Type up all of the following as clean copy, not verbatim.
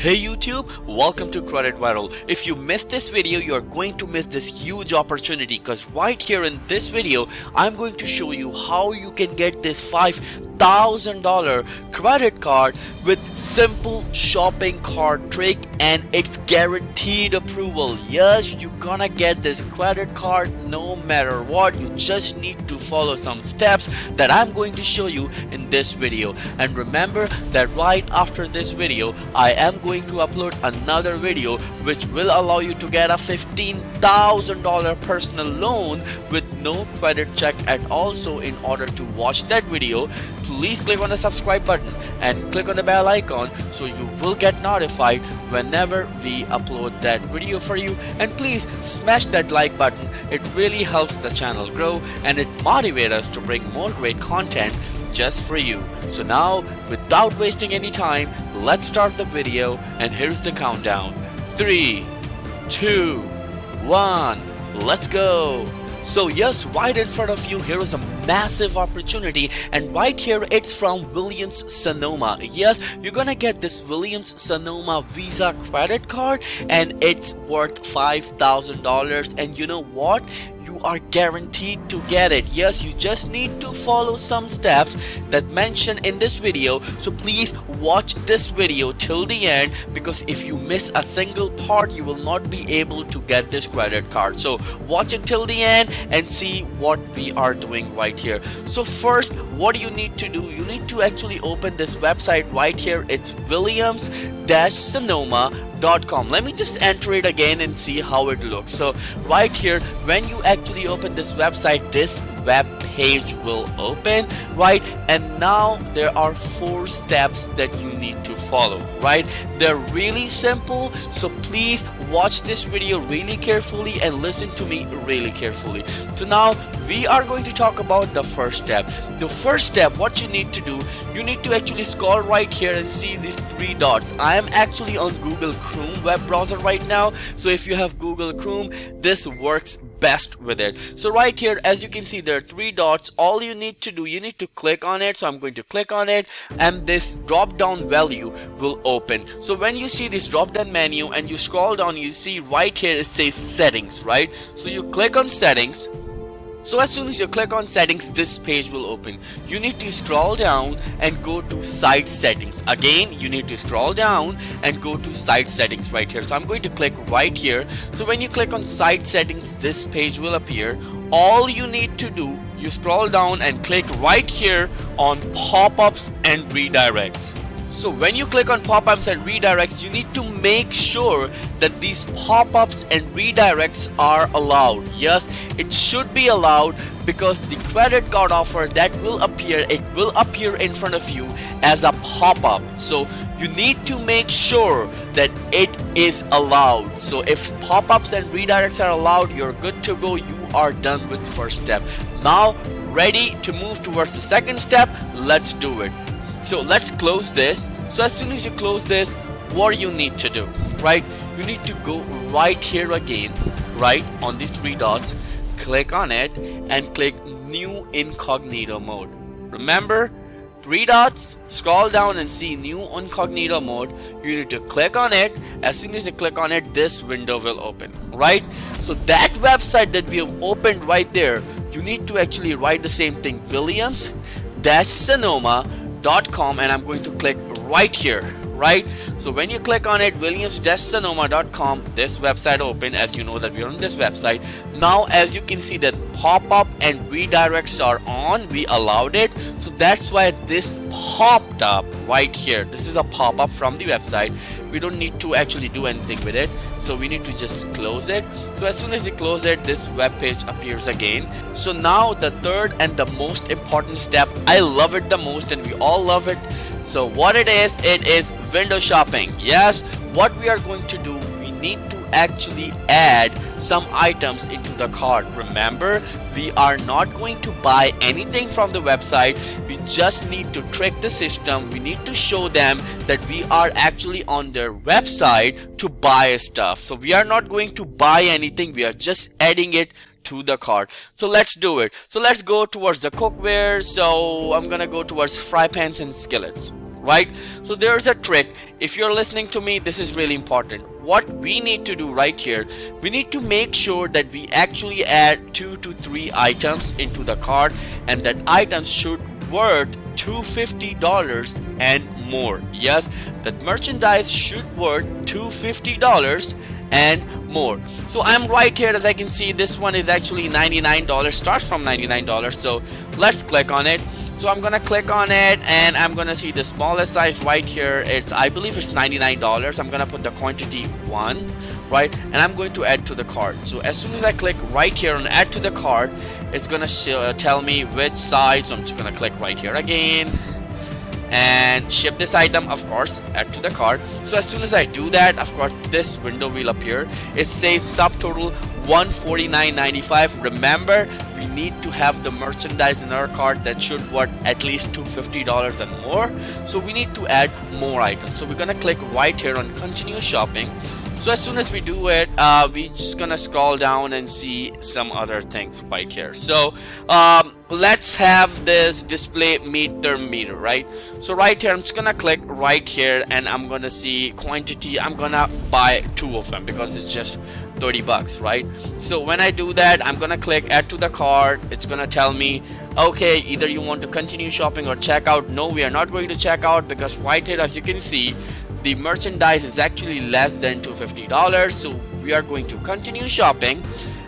Hey YouTube, welcome to Credit Viral. If you missed this video, you're going to miss this huge opportunity because right here in this video, I'm going to show you how you can get this $5,000 credit card with simple shopping cart trick, and it's guaranteed approval. Yes, you're gonna get this credit card no matter what. You just need to follow some steps that I'm going to show you in this video. And remember that right after this video, I am going to upload another video which will allow you to get a $15,000 personal loan with no credit check at all. So in order to watch that video, please click on the subscribe button and click on the bell icon so you will get notified whenever we upload that video for you. And please smash that like button. It really helps the channel grow and it motivates us to bring more great content just for you. So now, without wasting any time, let's start the video, and here's the countdown. 3, 2, 1, let's go. So yes, right in front of you here is a massive opportunity, and right here it's from Williams Sonoma. Yes, you're gonna get this Williams Sonoma Visa credit card and it's worth $5,000, and you know what? You are guaranteed to get it. Yes, you just need to follow some steps that mentioned in this video. So please watch this video till the end, because if you miss a single part, you will not be able to get this credit card. So watch it till the end and see what we are doing right here. So first, what do you need to do? You need to actually open this website right here. It's williams-sonoma.com. Let me just enter it again and see how it looks. So right here, when you actually open this website, this web page will open, right? And now there are 4 steps that you need to follow, right? They're really simple, so please watch this video really carefully and listen to me really carefully. So now we are going to talk about the first step. The first step, what you need to do, you need to actually scroll right here and see these 3 dots. I am actually on Google Chrome web browser right now, so if you have Google Chrome, this works best with it. So right here, as you can see, there are 3 dots. All you need to do, you need to click on it. So I'm going to click on it, and this drop down value will open. So when you see this drop down menu and you scroll down, you see right here it says settings, right? So you click on settings. So as soon as you click on settings, this page will open. You need to scroll down and go to site settings. Again, you need to scroll down and go to site settings right here. So I'm going to click right here. So when you click on site settings, this page will appear. All you need to do, you scroll down and click right here on pop-ups and redirects. So when you click on pop-ups and redirects, you need to make sure that these pop-ups and redirects are allowed. Yes, it should be allowed, because the credit card offer that will appear, it will appear in front of you as a pop-up. So you need to make sure that it is allowed. So if pop-ups and redirects are allowed, you're good to go. You are done with first step. Now ready to move towards the second step. Let's do it. So let's close this. So as soon as you close this, what you need to do, right? You need to go right here again, right on these 3 dots, click on it and click new incognito mode. Remember, 3 dots, scroll down and see new incognito mode. You need to click on it. As soon as you click on it, this window will open, right? So that website that we have opened right there, you need to actually write the same thing, Williams-Sonoma.com, and I'm going to click right here, right? So when you click on it, Williams-Sonoma.com, this website open. As you know that we're on this website. Now as you can see that pop-up and redirects are on, we allowed it. So that's why this popped up right here. This is a pop-up from the website. We don't need to actually do anything with it, so we need to just close it. So as soon as you close it, this web page appears again. So now the third and the most important step, I love it the most and we all love it. So what it is window shopping. Yes, what we are going to do, we need to actually add some items into the cart. Remember, we are not going to buy anything from the website. We just need to trick the system. We need to show them that we are actually on their website to buy stuff. So we are not going to buy anything. We are just adding it to the cart. So let's do it. So let's go towards the cookware. So I'm gonna go towards fry pans and skillets. right? So there's a trick. If you're listening to me, this is really important. What we need to do right here, we need to make sure that we actually add 2 to 3 items into the cart, and that items should worth $250 and more. Yes, that merchandise should worth $250 and more. So I'm right here. As I can see, this one is actually $99, starts from $99. So let's click on it. So I'm gonna click on it, and I'm gonna see the smallest size right here. I believe it's $99. I'm gonna put the quantity 1, right, and I'm going to add to the cart. So as soon as I click right here on add to the cart, it's gonna tell me which size. So I'm just gonna click right here again and ship this item, of course, add to the cart. So as soon as I do that, of course, this window will appear. It says subtotal $149.95. Remember, we need to have the merchandise in our cart that should worth at least $250 and more. So we need to add more items. So we're gonna click right here on continue shopping. So as soon as we do it, we just gonna scroll down and see some other things right here. So let's have this display meter, right? So right here, I'm just gonna click right here, and I'm gonna see quantity. I'm gonna buy 2 of them because it's just 30 bucks, right? So when I do that, I'm gonna click add to the cart. It's gonna tell me, okay, either you want to continue shopping or check out. No, we are not going to check out, because right here, as you can see, the merchandise is actually less than $250. So we are going to continue shopping,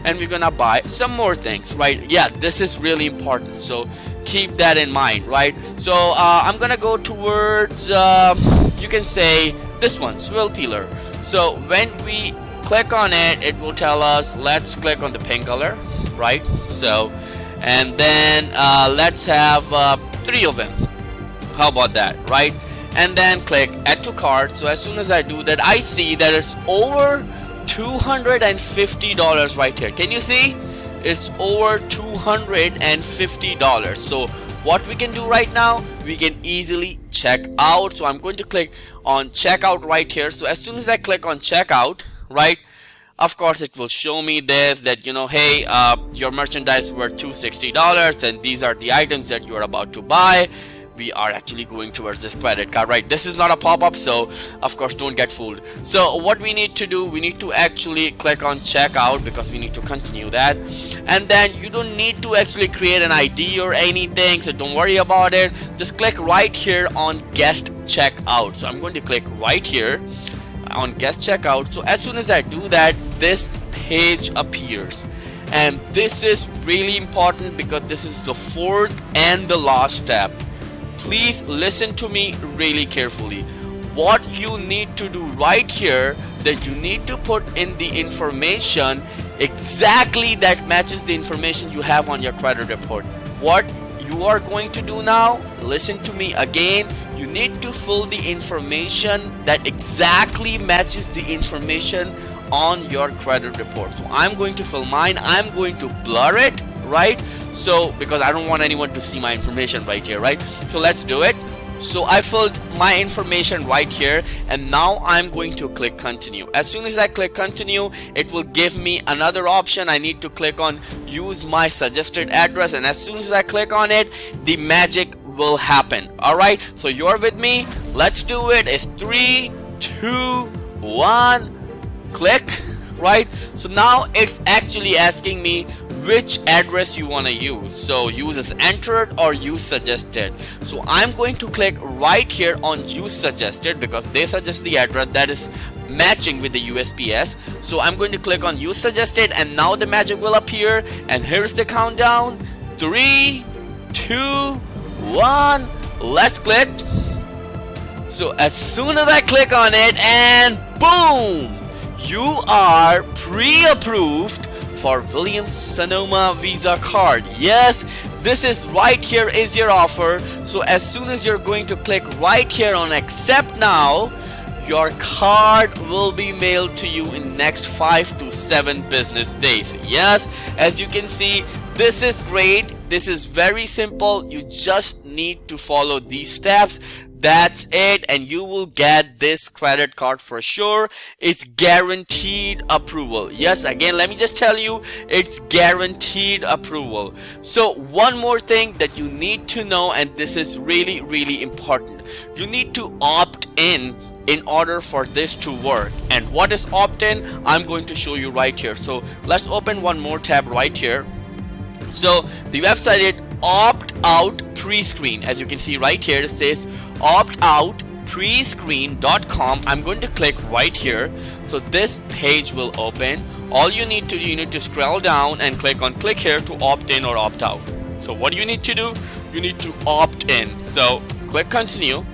and we're gonna buy some more things, right? Yeah, this is really important, so keep that in mind, right? So I'm gonna go towards you can say this one, swivel peeler. So when we click on it, it will tell us, let's click on the pink color, right? So and then let's have 3 of them. How about that, right? And then click add to cart. So as soon as I do that, I see that it's over $250 right here. Can you see? It's over $250. So what we can do right now, we can easily check out. So I'm going to click on checkout right here. So as soon as I click on checkout, right, of course it will show me this, that, you know, hey, your merchandise worth $260, and these are the items that you are about to buy. We are actually going towards this credit card, right? This is not a pop-up, so of course don't get fooled. So what we need to do, we need to actually click on checkout, because we need to continue that. And then you don't need to actually create an ID or anything, so don't worry about it. Just click right here on guest checkout. So I'm going to click right here on guest checkout. So as soon as I do that, this page appears. And this is really important, because this is the 4th and the last step. Please listen to me really carefully. What you need to do right here, that you need to put in the information exactly that matches the information you have on your credit report. What you are going to do now, listen to me again, you need to fill the information that exactly matches the information on your credit report. So I'm going to fill mine. I'm going to blur it, right? So because I don't want anyone to see my information right here, right? So let's do it. So I filled my information right here, and now I'm going to click continue. As soon as I click continue, it will give me another option. I need to click on use my suggested address, and as soon as I click on it, the magic will happen. All right, so you're with me. Let's do it. It's 3, 2, 1, click, right? So now it's actually asking me which address you want to use. So use as entered or use suggested. So I'm going to click right here on use suggested, because they suggest the address that is matching with the USPS. So I'm going to click on use suggested, and now the magic will appear, and here's the countdown. 3, 2, 1, let's click. So as soon as I click on it, and boom, you are pre-approved for Williams Sonoma Visa card. Yes, this is right here is your offer. So as soon as you're going to click right here on accept now, your card will be mailed to you in next 5 to 7 business days. Yes, as you can see, this is great. This is very simple. You just need to follow these steps. That's it, and you will get this credit card for sure. It's guaranteed approval. Yes, again, let me just tell you, it's guaranteed approval. So one more thing that you need to know, and this is really, really important. You need to opt in order for this to work. And what is opt-in? I'm going to show you right here. So let's open one more tab right here. So the website is opt out pre-screen. As you can see right here, it says optoutprescreen.com. I'm going to click right here. So this page will open. All you need to do, you need to scroll down and click on click here to opt in or opt out. So what do you need to do? You need to opt in. So click continue,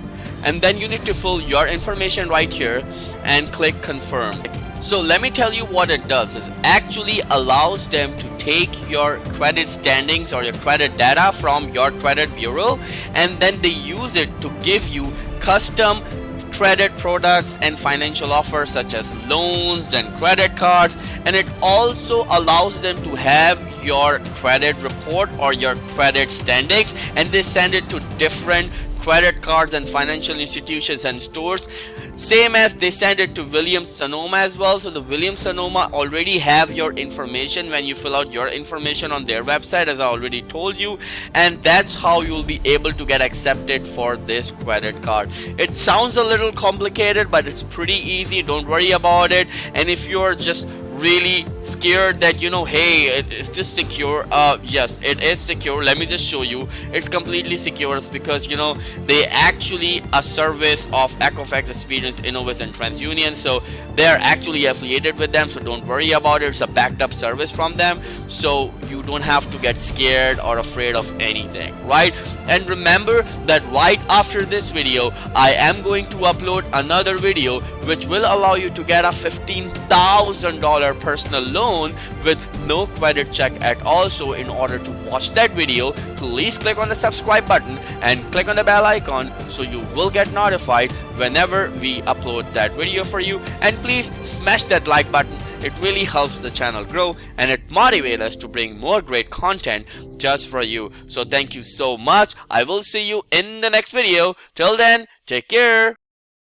and then you need to fill your information right here and click confirm. So let me tell you what it does. It actually allows them to take your credit standings or your credit data from your credit bureau, and then they use it to give you custom credit products and financial offers such as loans and credit cards. And it also allows them to have your credit report or your credit standings, and they send it to different credit cards and financial institutions and stores, same as they send it to Williams-Sonoma as well. So the Williams-Sonoma already have your information when you fill out your information on their website, as I already told you, and that's how you'll be able to get accepted for this credit card. It sounds a little complicated, but it's pretty easy. Don't worry about it. And if you're just really scared that, you know, hey, is this secure? Yes, it is secure. Let me just show you. It's completely secure. It's because, you know, they actually a service of Equifax, Experience, Innovis, and TransUnion, so they're actually affiliated with them. So don't worry about it. It's a backed up service from them, so you don't have to get scared or afraid of anything, right? And remember that right after this video, I am going to upload another video which will allow you to get a $15,000 personal loan with no credit check at all. So in order to watch that video, please click on the subscribe button and click on the bell icon so you will get notified whenever we upload that video for you. And please smash that like button. It really helps the channel grow, and it motivates us to bring more great content just for you. So thank you so much. I will see you in the next video. Till then, take care.